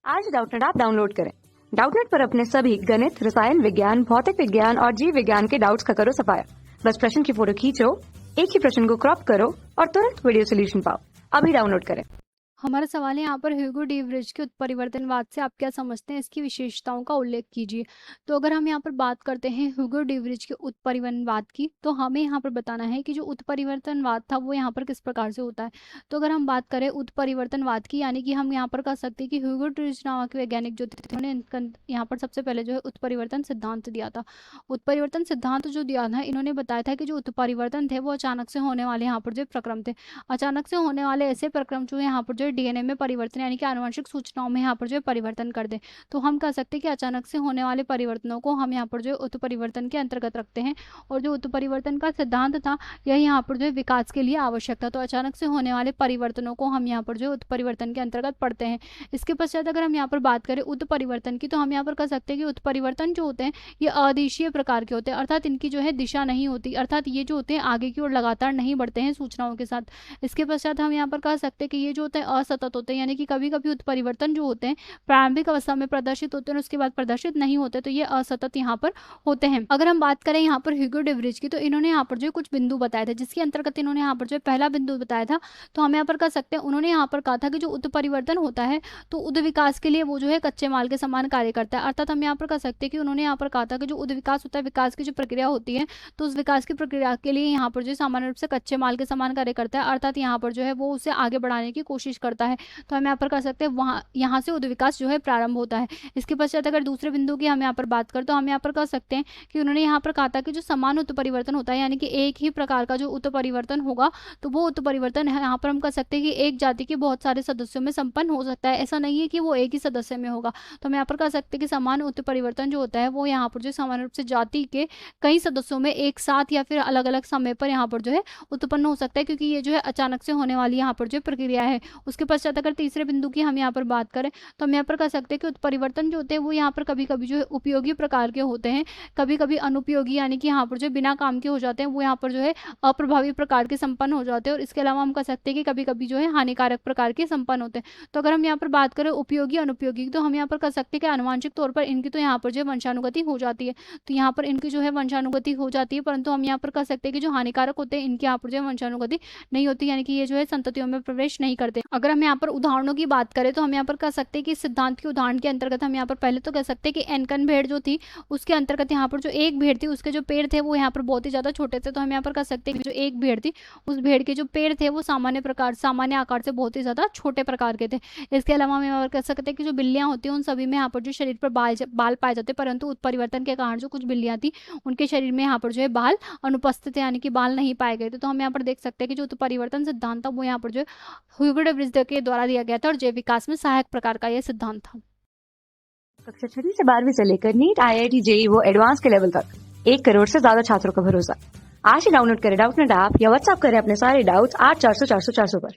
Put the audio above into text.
आज Doubtnut app download करें। Doubtnut पर अपने सभी गणित, रसायन विज्ञान, भौतिक विज्ञान और जीव विज्ञान के डाउट्स का करो सफाया। बस प्रश्न की फोटो खींचो, एक ही प्रश्न को क्रॉप करो और तुरंत वीडियो सोल्यूशन पाओ। अभी डाउनलोड करें। हमारा सवाल है यहाँ पर ह्यूगो डीवरिज के उत्परिवर्तनवाद से आप क्या समझते हैं, इसकी विशेषताओं का उल्लेख कीजिए। तो अगर हम यहाँ पर बात करते हैं ह्यूगो डीवरिज के उत्परिवर्तनवाद की, तो हमें यहाँ पर बताना है कि जो उत्परिवर्तनवाद था वो यहाँ पर किस प्रकार से होता है। तो अगर हम बात करें उत्परिवर्तनवाद की, यानी कि हम यहाँ पर कह सकते हैं कि ह्यूगो डीवरिज नामक वैज्ञानिक जो थे उन्होंने यहाँ पर सबसे पहले जो है उत्परिवर्तन सिद्धांत दिया था। उत्परिवर्तन सिद्धांत जो दिया था, इन्होंने बताया था कि जो उत्परिवर्तन थे वो अचानक से होने वाले यहाँ पर जो प्रक्रम थे। अचानक से होने वाले ऐसे प्रक्रम जो यहाँ पर जो डीएनए में परिवर्तन यानी कि आनुवंशिक सूचनाओं में यहाँ पर जो परिवर्तन कर दे, तो हम कह सकते हैं कि अचानक से होने वाले परिवर्तनों को हम यहाँ पर जो उत्परिवर्तन के अंतर्गत रखते हैं। और जो उत्परिवर्तन का सिद्धांत था यह यहाँ पर जो विकास के लिए आवश्यक था, तो अचानक से होने वाले परिवर्तनों को हम यहाँ पर जो उत्परिवर्तन के अंतर्गत पढ़ते हैं। इसके पश्चात अगर हम यहाँ पर बात करें उत्परिवर्तन की, तो हम यहाँ पर कह सकते हैं कि उत्परिवर्तन जो होते हैं ये अदिशीय प्रकार के होते हैं, अर्थात इनकी जो है दिशा नहीं होती, अर्थात ये जो होते हैं आगे की ओर लगातार नहीं बढ़ते हैं सूचनाओं के साथ। इसके पश्चात हम यहाँ पर कह सकते हैं कि ये जो होते हैं असतत होते हैं, यानी कि कभी कभी उत्परिवर्तन जो होते हैं प्रारंभिक अवस्था में प्रदर्शित होते हैं और उसके बाद प्रदर्शित नहीं होते, तो ये असतत यहाँ पर होते हैं। अगर हम बात करें यहाँ पर ह्यूगो डीवरिज की, तो इन्होंने यहाँ पर जो कुछ बिंदु बताए थे, जिसके अंतर्गत इन्होंने यहाँ पर जो पहला बिंदु बताया था, तो हम यहाँ पर कह सकते हैं उन्होंने यहाँ पर कहा था कि जो उत्परिवर्तन होता है तो उद विकास के लिए वो जो है कच्चे माल के समान कार्य करता है। अर्थात हम यहाँ पर कह सकते हैं कि उन्होंने यहाँ पर कहा था कि जो उद विकास होता है, विकास की जो प्रक्रिया होती है, तो उस विकास की प्रक्रिया के लिए यहाँ पर जो सामान्य रूप से कच्चे माल के समान कार्य करता है, अर्थात यहाँ पर जो है वो उसे आगे बढ़ाने की कोशिश करता है। तो हम यहाँ पर कह सकते हैं वहाँ यहाँ से उद विकास जो है प्रारंभ होता है। इसके पश्चात अगर दूसरे बिंदु की हम यहाँ पर बात करें, तो हम यहाँ पर कह सकते हैं कि उन्होंने यहाँ पर कहा था कि जो समान उत्परिवर्तन होता है, यानी कि एक ही प्रकार का जो उत्परिवर्तन होगा, तो वो उत्परिवर्तन है यहाँ पर हम कह सकते हैं कि एक जाति के बहुत सारे सदस्यों में संपन्न हो सकता है, ऐसा नहीं है कि वो एक ही सदस्य में होगा। तो हम यहाँ पर कह सकते हैं कि समान उत्परिवर्तन जो होता है वो यहाँ पर जो सामान्य रूप से जाति के कई सदस्यों में एक साथ या फिर अलग अलग समय पर यहाँ पर जो है उत्पन्न हो सकता है, क्योंकि ये जो है अचानक से होने वाली यहाँ पर जो प्रक्रिया है। उसके पश्चात अगर तीसरे बिंदु की हम यहाँ पर बात करें, तो हम यहाँ पर कह सकते हैं कि उत्परिवर्तन जो होते हैं वो यहाँ पर कभी कभी जो है उपयोगी प्रकार के होते हैं, कभी कभी अनुपयोगी, यानी कि यहाँ पर जो बिना काम के हो जाते हैं, वो यहाँ पर जो है अप्रभावी प्रकार के संपन्न हो जाते हैं। और इसके अलावा हम कह सकते हैं कि कभी कभी जो है हानिकारक प्रकार के संपन्न होते हैं। तो अगर हम यहाँ पर बात करें उपयोगी अनुपयोगी, तो हम यहाँ पर कह सकते हैं कि आनुवांशिक तौर पर इनकी तो यहाँ पर जो वंशानुगति हो जाती है, तो यहाँ पर इनकी जो है वंशानुगति हो जाती है, परंतु हम यहाँ पर कह सकते हैं कि जो हानिकारक होते हैं इनकी यहाँ पर जो वंशानुगति नहीं होती, यानी कि ये जो है संततियों में प्रवेश नहीं करते। अगर हम यहाँ पर उदाहरणों की बात करें, तो हम यहाँ पर कह सकते हैं कि सिद्धांत के उदाहरण के अंतर्गत हम यहाँ पर पहले तो कह सकते हैं कि एनकन भेड़ जो थी उसके अंतर्गत यहाँ पर जो एक भेड़ थी उसके जो पैर थे वो यहाँ पर बहुत ही ज्यादा छोटे थे। तो हम यहाँ पर कह सकते हैं कि जो एक भेड़ थी उस भेड़ के जो पैर थे वो सामान्य आकार से बहुत ही ज्यादा छोटे प्रकार के थे। इसके अलावा हम यहाँ पर कह सकते हैं कि जो बिल्लियां होती हैं उन सभी में यहाँ पर जो शरीर पर बाल पाए जाते, परंतु उत्परिवर्तन के कारण जो कुछ बिल्लियां थी उनके शरीर में यहाँ पर जो है बाल अनुपस्थित है, यानी कि बाल नहीं पाए गए थे। तो हम यहाँ पर देख सकते हैं कि जो उत्परिवर्तन सिद्धांत था वो यहाँ पर जो ह्यूगो डीवरिज के द्वारा दिया गया था और जैव विकास में सहायक प्रकार का यह सिद्धांत था। कक्षा 6 से 12वीं से लेकर नीट, IIT, JEE वो एडवांस के लेवल तक 1 करोड़ से ज्यादा छात्रों का भरोसा। आज ही डाउनलोड करें डाउटनेट ऐप या व्हाट्सएप करें अपने सारे डाउट्स 8400 400 400 पर।